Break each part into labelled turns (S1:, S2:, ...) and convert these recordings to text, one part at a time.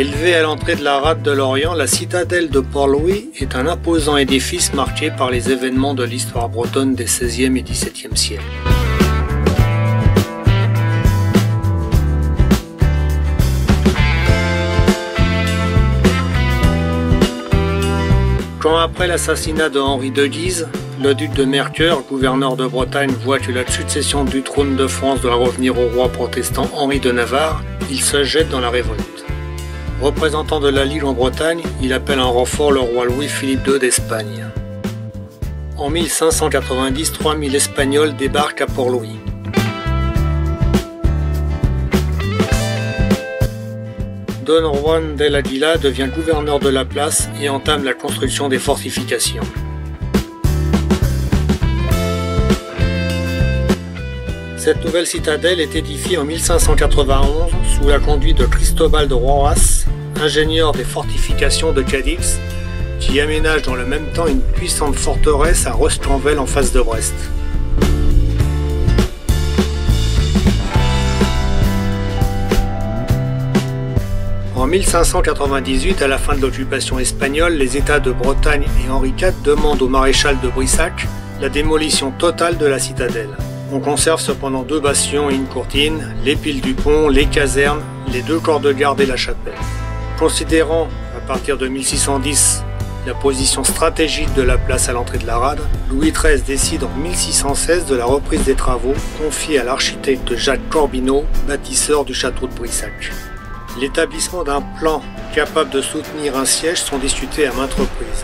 S1: Élevée à l'entrée de la rade de Lorient, la citadelle de Port-Louis est un imposant édifice marqué par les événements de l'histoire bretonne des XVIe et XVIIe siècles. Quand après l'assassinat de Henri de Guise, le duc de Mercœur, gouverneur de Bretagne, voit que la succession du trône de France doit revenir au roi protestant Henri de Navarre, il se jette dans la révolte. Représentant de la Ligue en Bretagne, il appelle en renfort le roi Louis-Philippe II d'Espagne. En 1590, 3000 Espagnols débarquent à Port-Louis. Don Juan del Aguila devient gouverneur de la place et entame la construction des fortifications. Cette nouvelle citadelle est édifiée en 1591 sous la conduite de Cristobal de Rojas, ingénieur des fortifications de Cadix, qui aménage dans le même temps une puissante forteresse à Rostranvel en face de Brest. En 1598, à la fin de l'occupation espagnole, les États de Bretagne et Henri IV demandent au maréchal de Brissac la démolition totale de la citadelle. On conserve cependant 2 bastions et une courtine, les piles du pont, les casernes, les 2 corps de garde et la chapelle. Considérant, à partir de 1610, la position stratégique de la place à l'entrée de la rade, Louis XIII décide en 1616 de la reprise des travaux confiés à l'architecte Jacques Corbineau, bâtisseur du château de Brissac. L'établissement d'un plan capable de soutenir un siège sont discutés à maintes reprises.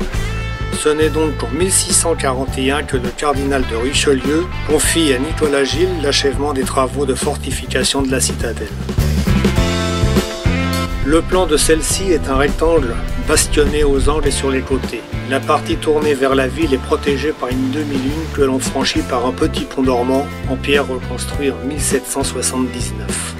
S1: Ce n'est donc qu'en 1641 que le cardinal de Richelieu confie à Nicolas Gilles l'achèvement des travaux de fortification de la citadelle. Le plan de celle-ci est un rectangle bastionné aux angles et sur les côtés. La partie tournée vers la ville est protégée par une demi-lune que l'on franchit par un petit pont dormant en pierre reconstruit en 1779.